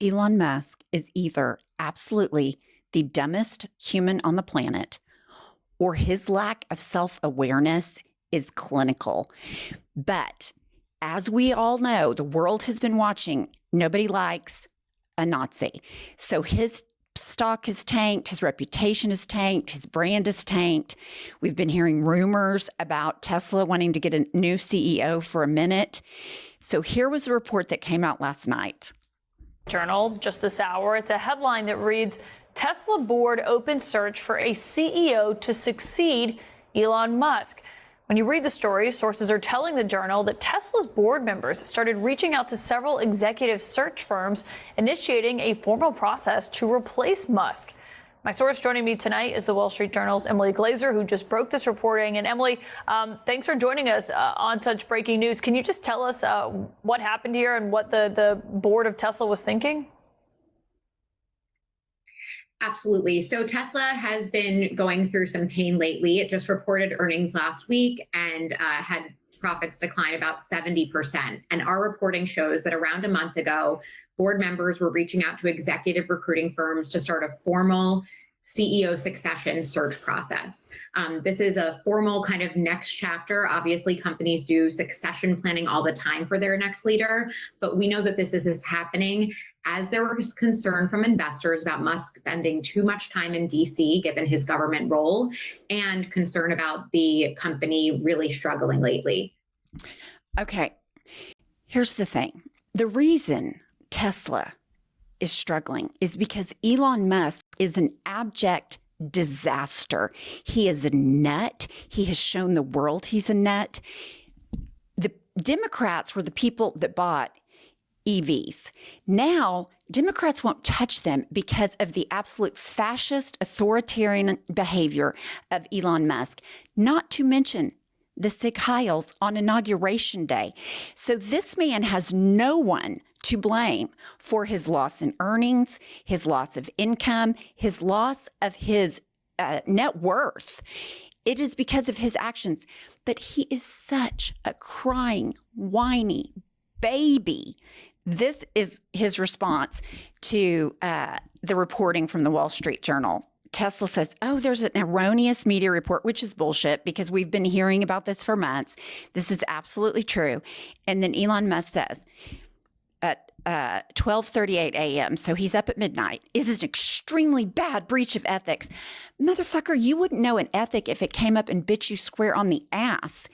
Elon Musk is either absolutely the dumbest human on the planet, or his lack of self-awareness is clinical. But as we all know, the world has been watching. Nobody likes a Nazi. So his stock is tanked, his reputation is tanked, his brand is tanked. We've been hearing rumors about Tesla wanting to get a new CEO for a minute. So here was a report that came out last night. Journal just this hour. It's a headline that reads, Tesla board opens search for a CEO to succeed Elon Musk. When you read the story, sources are telling the Journal that Tesla's board members started reaching out to several executive search firms, initiating a formal process to replace Musk. My source joining me tonight is the Wall Street Journal's Emily Glazer, who just broke this reporting. And Emily, thanks for joining us on such breaking news. Can you just tell us what happened here and what the board of Tesla was thinking? Absolutely. So Tesla has been going through some pain lately. It just reported earnings last week and had profits decline about 70%. And our reporting shows that around a month ago, board members were reaching out to executive recruiting firms to start a formal CEO succession search process. This is a formal kind of next chapter. Obviously, companies do succession planning all the time for their next leader, but we know that this is happening as there was concern from investors about Musk spending too much time in DC, given his government role, and concern about the company really struggling lately. Okay, here's the thing. The reason Tesla is struggling is because Elon Musk is an abject disaster. He is a nut. He has shown the world he's a nut. The Democrats were the people that bought EVs. Now, Democrats won't touch them because of the absolute fascist authoritarian behavior of Elon Musk, not to mention the Sig Heils on Inauguration Day. So this man has no one to blame for his loss in earnings, his loss of income, his loss of his net worth. It is because of his actions. But he is such a crying, whiny baby. This is his response to the reporting from the Wall Street Journal. Tesla says, oh, there's an erroneous media report, which is bullshit because we've been hearing about this for months. This is absolutely true. And then Elon Musk says at 12:38 a.m., so he's up at midnight, is an extremely bad breach of ethics. Motherfucker, you wouldn't know an ethic if it came up and bit you square on the ass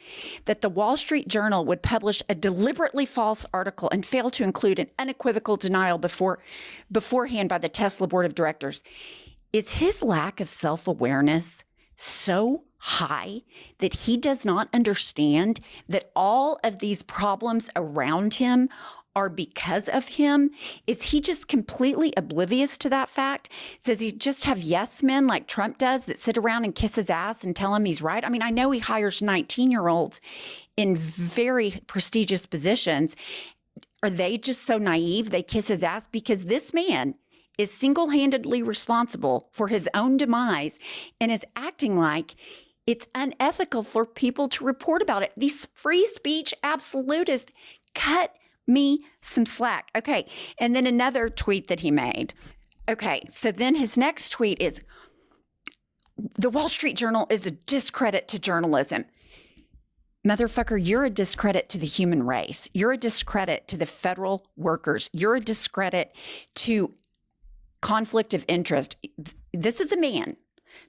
that the Wall Street Journal would publish a deliberately false article and fail to include an unequivocal denial beforehand by the Tesla board of directors. Is his lack of self-awareness so high that he does not understand that all of these problems around him are because of him? Is he just completely oblivious to that fact? Does he just have yes men like Trump does that sit around and kiss his ass and tell him he's right? I mean, I know he hires 19-year-olds in very prestigious positions. Are they just so naive they kiss his ass? Because this man is single-handedly responsible for his own demise and is acting like it's unethical for people to report about it. These free speech absolutists, cut me some slack. Okay. And then another tweet that he made. Okay. So then his next tweet is, the Wall Street Journal is a discredit to journalism. Motherfucker, you're a discredit to the human race. You're a discredit to the federal workers. You're a discredit to conflict of interest. This is a man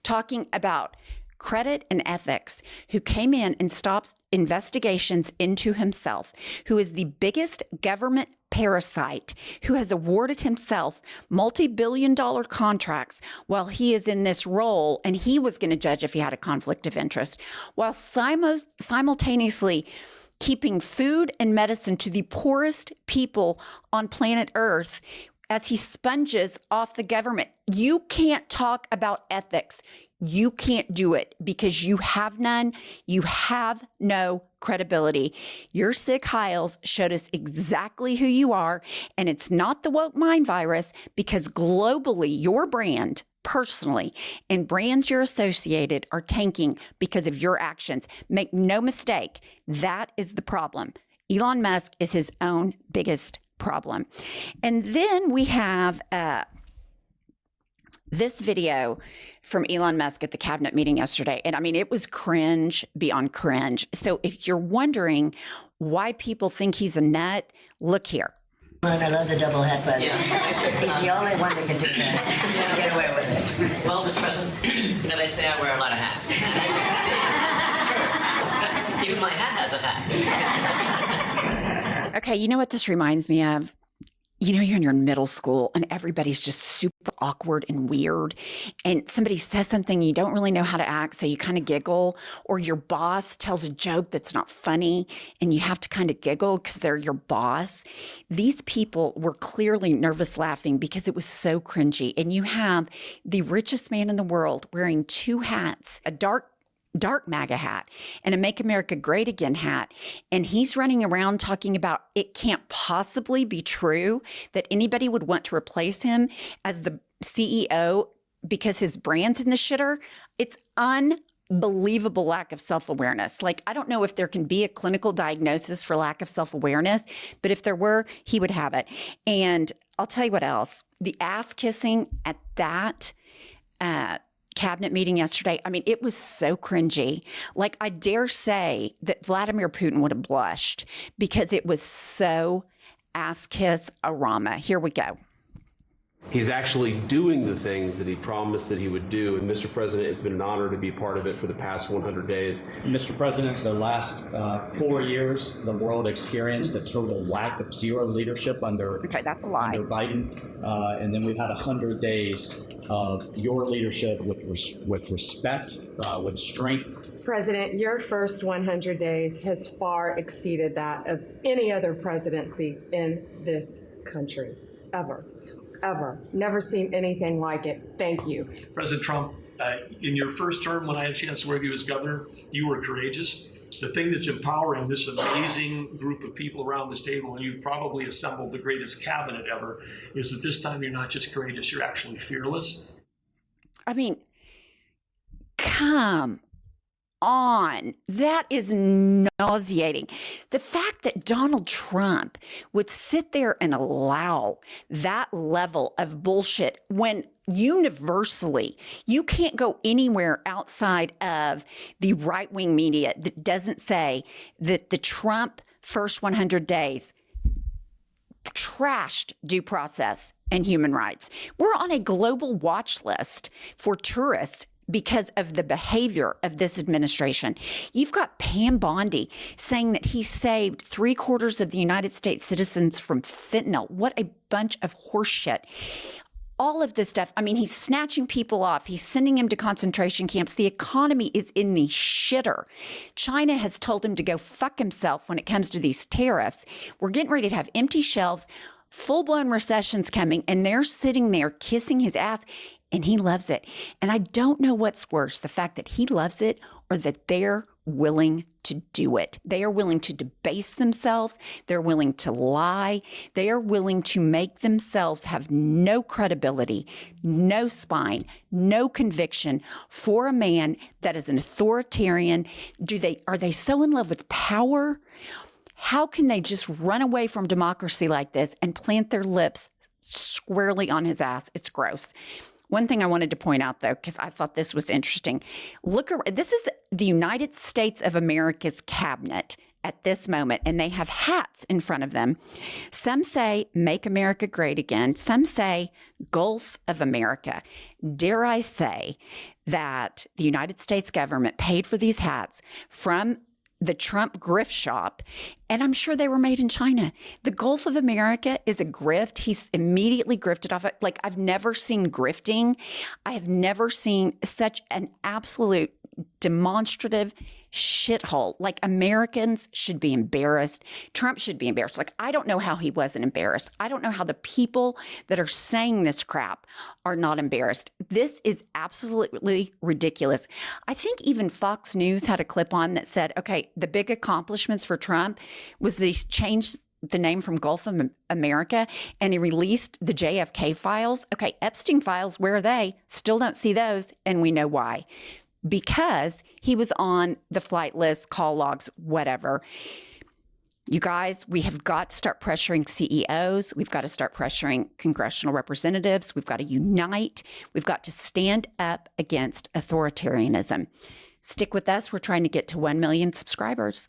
talking about credit and ethics who came in and stopped investigations into himself, who is the biggest government parasite, who has awarded himself multi-billion-dollar contracts while he is in this role, and he was going to judge if he had a conflict of interest, while simultaneously keeping food and medicine to the poorest people on planet Earth as he sponges off the government. You can't talk about ethics. You can't do it because you have none. You have no credibility. Your Sig Heils showed us exactly who you are, and it's not the woke mind virus because globally your brand personally and brands you're associated are tanking because of your actions. Make no mistake, that is the problem. Elon Musk is his own biggest problem. And then we have this video from Elon Musk at the cabinet meeting yesterday. And I mean, it was cringe beyond cringe. So if you're wondering why people think he's a nut, look here. And I love the double head button. He's the only one that can do that. Get away with it. Well, Mr. President, you know, they say I wear a lot of hats. It's true. Even my hat has a hat. Okay, you know what this reminds me of? You know, you're in middle school and everybody's just super awkward and weird. And somebody says something, you don't really know how to act, so you kind of giggle. Or your boss tells a joke that's not funny and you have to kind of giggle because they're your boss. These people were clearly nervous laughing because it was so cringy. And you have the richest man in the world wearing two hats, a dark MAGA hat and a Make America Great Again hat. And he's running around talking about it can't possibly be true that anybody would want to replace him as the CEO because his brand's in the shitter. It's unbelievable lack of self-awareness. Like, I don't know if there can be a clinical diagnosis for lack of self-awareness, but if there were, he would have it. And I'll tell you what else. The ass kissing at that cabinet meeting yesterday, I mean, it was so cringy. Like, I dare say that Vladimir Putin would have blushed because it was so ass kiss arama. Here we go. He's actually doing the things that he promised that he would do. And Mr. President, it's been an honor to be part of it for the past 100 days. Mr. President, the last 4 years, the world experienced a total lack of zero leadership under that's a lie. Under Biden. And then we've had 100 days of your leadership with respect, with strength. President, your first 100 days has far exceeded that of any other presidency in this country, ever. Ever. Never seen anything like it. Thank you. President Trump, in your first term, when I had a chance to work you as governor, you were courageous. The thing that's empowering this amazing group of people around this table, and you've probably assembled the greatest cabinet ever, is that this time you're not just courageous, you're actually fearless. I mean, come on. That is nauseating. The fact that Donald Trump would sit there and allow that level of bullshit when universally you can't go anywhere outside of the right-wing media that doesn't say that the Trump first 100 days trashed due process and human rights. We're on a global watch list for tourists because of the behavior of this administration. You've got Pam Bondi saying that he saved 3/4 of the United States citizens from fentanyl. What a bunch of horseshit. All of this stuff, I mean, he's snatching people off. He's sending them to concentration camps. The economy is in the shitter. China has told him to go fuck himself when it comes to these tariffs. We're getting ready to have empty shelves, full-blown recessions coming, and they're sitting there kissing his ass. And he loves it. And I don't know what's worse, the fact that he loves it or that they're willing to do it. They are willing to debase themselves. They're willing to lie. They are willing to make themselves have no credibility, no spine, no conviction for a man that is an authoritarian. Are they so in love with power? How can they just run away from democracy like this and plant their lips squarely on his ass? It's gross. One thing I wanted to point out, though, because I thought this was interesting. This is the United States of America's cabinet at this moment, and they have hats in front of them. Some say, Make America Great Again. Some say, Gulf of America. Dare I say that the United States government paid for these hats from the Trump grift shop, and I'm sure they were made in China. The Gulf of America is a grift. He's immediately grifted off it. Like, I've never seen grifting. I have never seen such an absolute demonstrative shithole. Like, Americans should be embarrassed. Trump should be embarrassed. Like, I don't know how he wasn't embarrassed. I don't know how the people that are saying this crap are not embarrassed. This is absolutely ridiculous. I think even Fox News had a clip on that said, okay, the big accomplishments for Trump was they changed the name from Gulf of America and he released the JFK files. Okay, Epstein files, where are they? Still don't see those, and we know why. Because he was on the flight list, call logs, whatever. You guys, we have got to start pressuring CEOs. We've got to start pressuring congressional representatives. We've got to unite. We've got to stand up against authoritarianism. Stick with us. We're trying to get to 1 million subscribers.